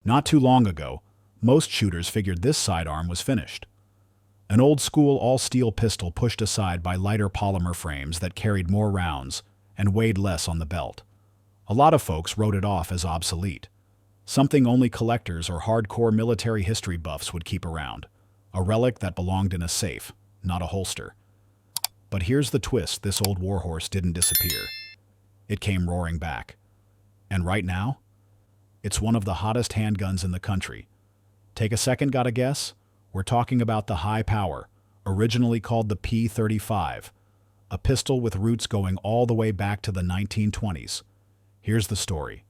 Not too long ago, most shooters figured this sidearm was finished. An old-school all-steel pistol pushed aside by lighter polymer frames that carried more rounds and weighed less on the belt. A lot of folks wrote it off as obsolete, something only collectors or hardcore military history buffs would keep around, a relic that belonged in a safe, not a holster. But here's the twist: this old warhorse didn't disappear. It came roaring back. And right now, it's one of the hottest handguns in the country. Take a second, got a guess? We're talking about the high power, originally called the P-35, a pistol with roots going all the way back to the 1920s. Here's the story.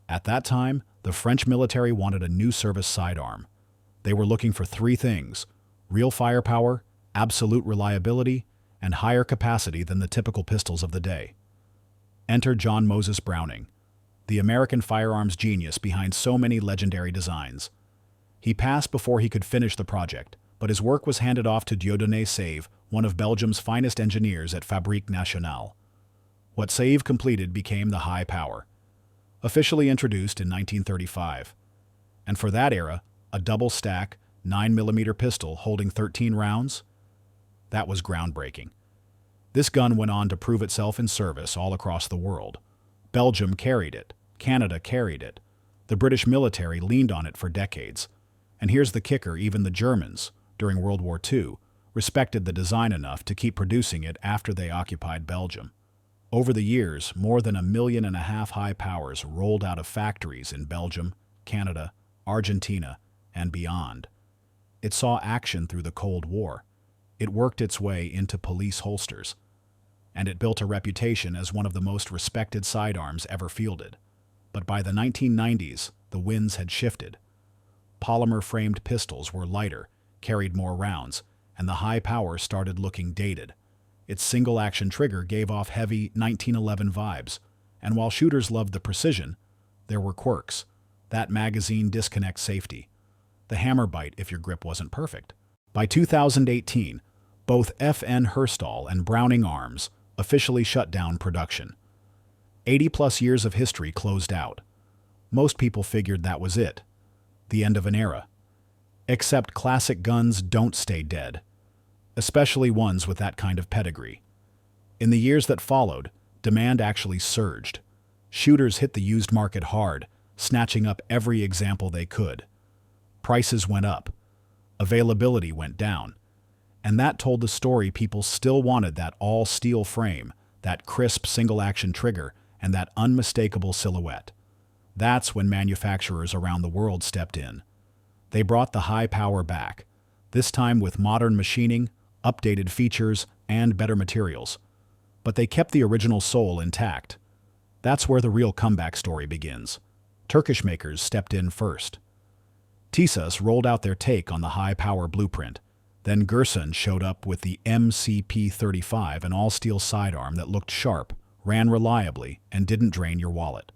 At that time, the French military wanted a new service sidearm. They were looking for three things: real firepower, absolute reliability, and higher capacity than the typical pistols of the day. Enter John Moses Browning, the American firearms genius behind so many legendary designs. He passed before he could finish the project, but his work was handed off to Dieudonné Save, one of Belgium's finest engineers at Fabrique Nationale. What Save completed became the high power, officially introduced in 1935. And for that era, a double-stack, 9mm pistol holding 13 rounds? That was groundbreaking. This gun went on to prove itself in service all across the world. Belgium carried it. Canada carried it. The British military leaned on it for decades. And here's the kicker: even the Germans, during World War II, respected the design enough to keep producing it after they occupied Belgium. Over the years, more than 1.5 million high powers rolled out of factories in Belgium, Canada, Argentina, and beyond. It saw action through the Cold War. It worked its way into police holsters. And it built a reputation as one of the most respected sidearms ever fielded. But by the 1990s, the winds had shifted. Polymer-framed pistols were lighter, carried more rounds, and the high power started looking dated. Its single-action trigger gave off heavy 1911 vibes, and while shooters loved the precision, there were quirks. That magazine disconnect safety. The hammer bite if your grip wasn't perfect. By 2018, both FN Herstal and Browning Arms officially shut down production. 80-plus years of history closed out. Most people figured that was it, the end of an era. Except classic guns don't stay dead, especially ones with that kind of pedigree. In the years that followed, demand actually surged. Shooters hit the used market hard, snatching up every example they could. Prices went up. Availability went down. And that told the story: people still wanted that all-steel frame, that crisp single-action trigger, and that unmistakable silhouette. That's when manufacturers around the world stepped in. They brought the high power back, this time with modern machining, updated features, and better materials. But they kept the original soul intact. That's where the real comeback story begins. Turkish makers stepped in first. Tisas rolled out their take on the high power blueprint. Then Gürsen showed up with the MCP-35, an all-steel sidearm that looked sharp, ran reliably, and didn't drain your wallet.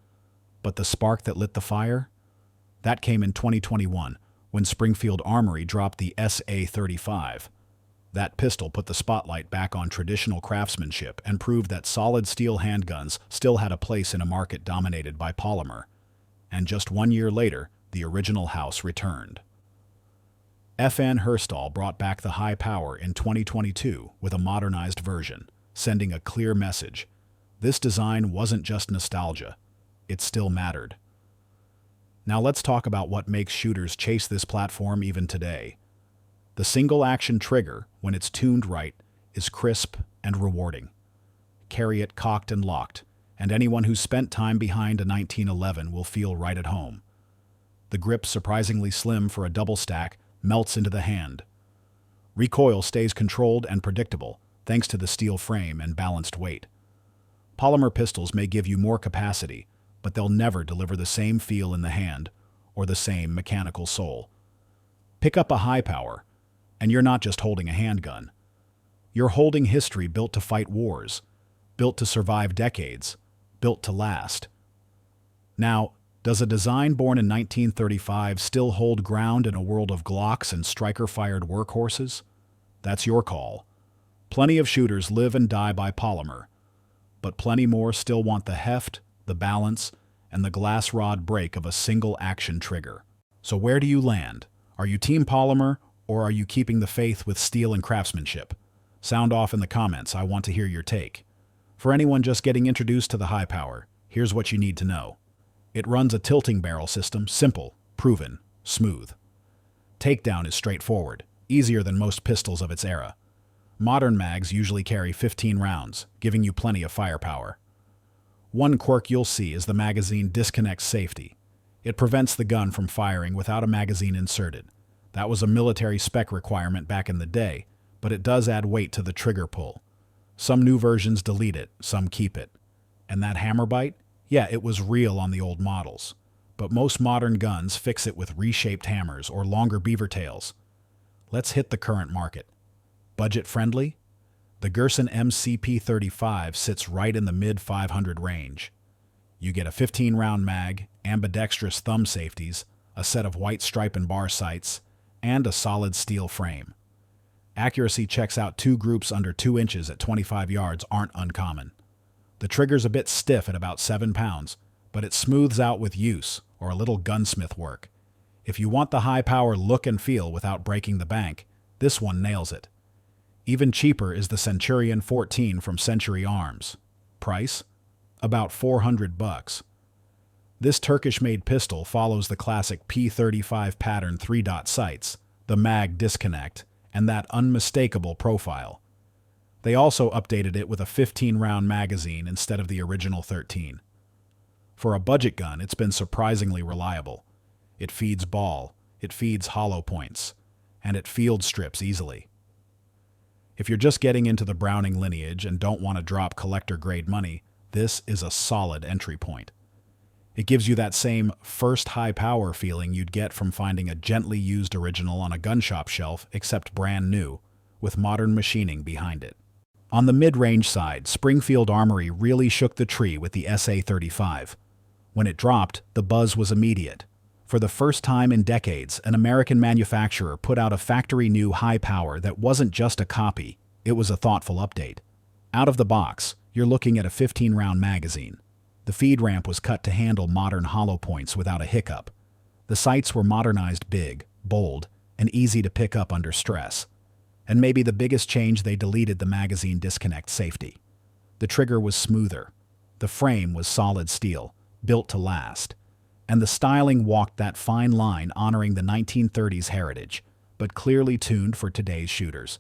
But the spark that lit the fire? That came in 2021, when Springfield Armory dropped the SA-35. That pistol put the spotlight back on traditional craftsmanship and proved that solid steel handguns still had a place in a market dominated by polymer. And just 1 year later, the original house returned. FN Herstal brought back the high power in 2022 with a modernized version, sending a clear message. This design wasn't just nostalgia. It still mattered. Now let's talk about what makes shooters chase this platform even today. The single-action trigger, when it's tuned right, is crisp and rewarding. Carry it cocked and locked, and anyone who's spent time behind a 1911 will feel right at home. The grip, surprisingly slim for a double stack, melts into the hand. Recoil stays controlled and predictable, thanks to the steel frame and balanced weight. Polymer pistols may give you more capacity, but they'll never deliver the same feel in the hand or the same mechanical soul. Pick up a high power, and you're not just holding a handgun. You're holding history built to fight wars, built to survive decades, built to last. Now, does a design born in 1935 still hold ground in a world of Glocks and striker-fired workhorses? That's your call. Plenty of shooters live and die by polymer, but plenty more still want the heft, the balance, and the glass rod break of a single action trigger. So where do you land? Are you Team Polymer, or are you keeping the faith with steel and craftsmanship? Sound off in the comments, I want to hear your take. For anyone just getting introduced to the high power, here's what you need to know. It runs a tilting barrel system, simple, proven, smooth. Takedown is straightforward, easier than most pistols of its era. Modern mags usually carry 15 rounds, giving you plenty of firepower. One quirk you'll see is the magazine disconnects safety. It prevents the gun from firing without a magazine inserted. That was a military spec requirement back in the day, but it does add weight to the trigger pull. Some new versions delete it, some keep it. And that hammer bite? Yeah, it was real on the old models. But most modern guns fix it with reshaped hammers or longer beaver tails. Let's hit the current market. Budget friendly? The Gerson MCP-35 sits right in the mid-500 range. You get a 15-round mag, ambidextrous thumb safeties, a set of white stripe and bar sights, and a solid steel frame. Accuracy checks out two groups under 2 inches at 25 yards aren't uncommon. The trigger's a bit stiff at about 7 pounds, but it smooths out with use or a little gunsmith work. If you want the high-power look and feel without breaking the bank, this one nails it. Even cheaper is the Centurion 14 from Century Arms. Price? About $400. This Turkish-made pistol follows the classic P35 pattern 3-dot sights, the mag disconnect, and that unmistakable profile. They also updated it with a 15-round magazine instead of the original 13. For a budget gun, it's been surprisingly reliable. It feeds ball, it feeds hollow points, and it field strips easily. If you're just getting into the Browning lineage and don't want to drop collector-grade money, this is a solid entry point. It gives you that same first high-power feeling you'd get from finding a gently used original on a gun shop shelf, except brand new, with modern machining behind it. On the mid-range side, Springfield Armory really shook the tree with the SA-35. When it dropped, the buzz was immediate. For the first time in decades, an American manufacturer put out a factory-new high-power that wasn't just a copy, it was a thoughtful update. Out of the box, you're looking at a 15-round magazine. The feed ramp was cut to handle modern hollow points without a hiccup. The sights were modernized big, bold, and easy to pick up under stress. And maybe the biggest change, they deleted the magazine disconnect safety. The trigger was smoother. The frame was solid steel, built to last. And the styling walked that fine line honoring the 1930s heritage, but clearly tuned for today's shooters.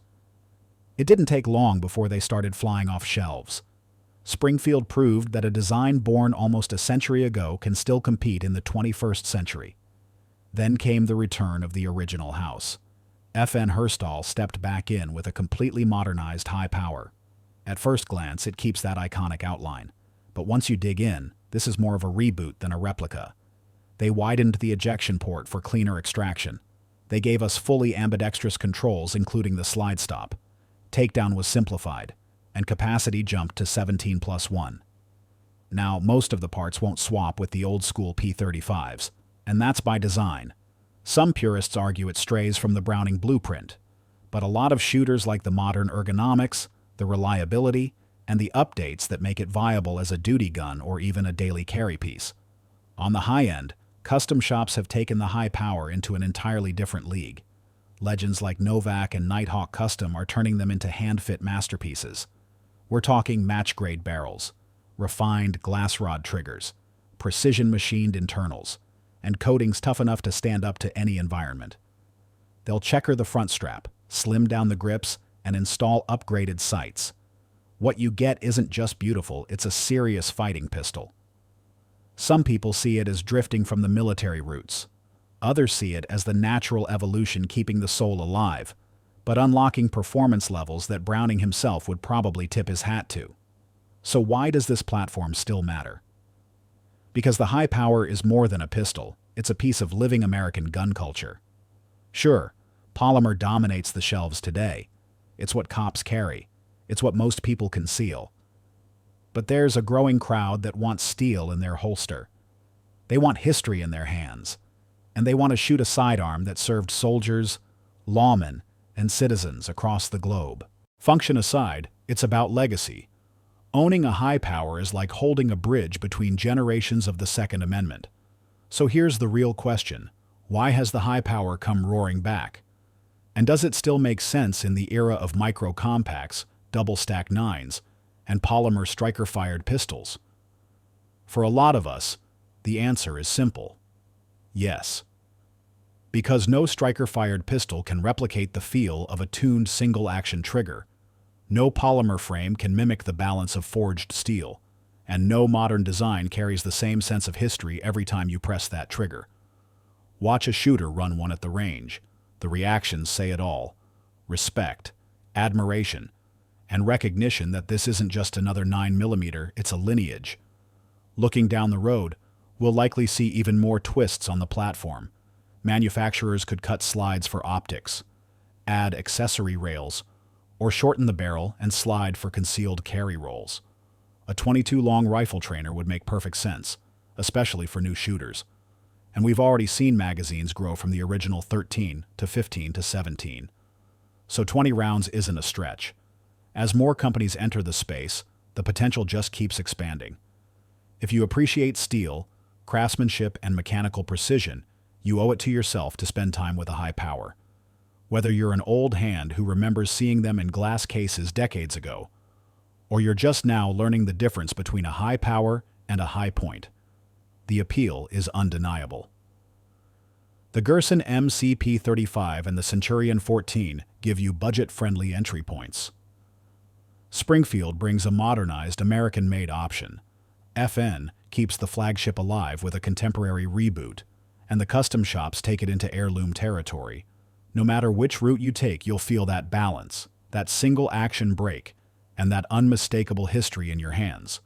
It didn't take long before they started flying off shelves. Springfield proved that a design born almost a century ago can still compete in the 21st century. Then came the return of the original house. F.N. Herstall stepped back in with a completely modernized high power. At first glance, it keeps that iconic outline. But once you dig in, this is more of a reboot than a replica. They widened the ejection port for cleaner extraction. They gave us fully ambidextrous controls, including the slide stop. Takedown was simplified, and capacity jumped to 17+1. Now, most of the parts won't swap with the old-school P35s, and that's by design. Some purists argue it strays from the Browning blueprint, but a lot of shooters like the modern ergonomics, the reliability, and the updates that make it viable as a duty gun or even a daily carry piece. On the high end, custom shops have taken the high power into an entirely different league. Legends like Novak and Nighthawk Custom are turning them into hand-fit masterpieces. We're talking match-grade barrels, refined glass rod triggers, precision-machined internals, and coatings tough enough to stand up to any environment. They'll checker the front strap, slim down the grips, and install upgraded sights. What you get isn't just beautiful, it's a serious fighting pistol. Some people see it as drifting from the military roots. Others see it as the natural evolution keeping the soul alive, but unlocking performance levels that Browning himself would probably tip his hat to. So why does this platform still matter? Because the high power is more than a pistol, it's a piece of living American gun culture. Sure, polymer dominates the shelves today. It's what cops carry. It's what most people conceal. But there's a growing crowd that wants steel in their holster. They want history in their hands. And they want to shoot a sidearm that served soldiers, lawmen, and citizens across the globe. Function aside, it's about legacy. Owning a high power is like holding a bridge between generations of the Second Amendment. So here's the real question. Why has the high power come roaring back? And does it still make sense in the era of micro-compacts, double-stack 9s, and polymer striker-fired pistols? For a lot of us, the answer is simple. Yes. Because no striker-fired pistol can replicate the feel of a tuned single-action trigger, no polymer frame can mimic the balance of forged steel, and no modern design carries the same sense of history every time you press that trigger. Watch a shooter run one at the range. The reactions say it all. Respect, admiration, and recognition that this isn't just another 9mm, it's a lineage. Looking down the road, we'll likely see even more twists on the platform. Manufacturers could cut slides for optics, add accessory rails, or shorten the barrel and slide for concealed carry rolls. A .22 long rifle trainer would make perfect sense, especially for new shooters. And we've already seen magazines grow from the original 13 to 15 to 17. So 20 rounds isn't a stretch. As more companies enter the space, the potential just keeps expanding. If you appreciate steel, craftsmanship, and mechanical precision, you owe it to yourself to spend time with a high power. Whether you're an old hand who remembers seeing them in glass cases decades ago, or you're just now learning the difference between a high power and a high point, the appeal is undeniable. The Gerson MCP-35 and the Centurion 14 give you budget-friendly entry points. Springfield brings a modernized, American-made option. FN keeps the flagship alive with a contemporary reboot, and the custom shops take it into heirloom territory. No matter which route you take, you'll feel that balance, that single-action break, and that unmistakable history in your hands.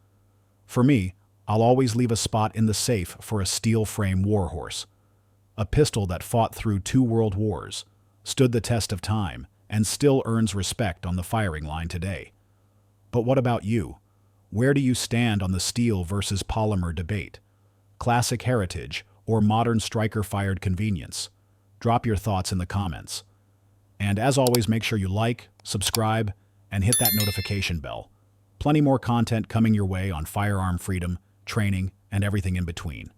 For me, I'll always leave a spot in the safe for a steel-frame warhorse, a pistol that fought through 2 world wars, stood the test of time, and still earns respect on the firing line today. But what about you? Where do you stand on the steel versus polymer debate? Classic heritage or modern striker-fired convenience? Drop your thoughts in the comments. And as always, make sure you like, subscribe, and hit that notification bell. Plenty more content coming your way on firearm freedom, training, and everything in between.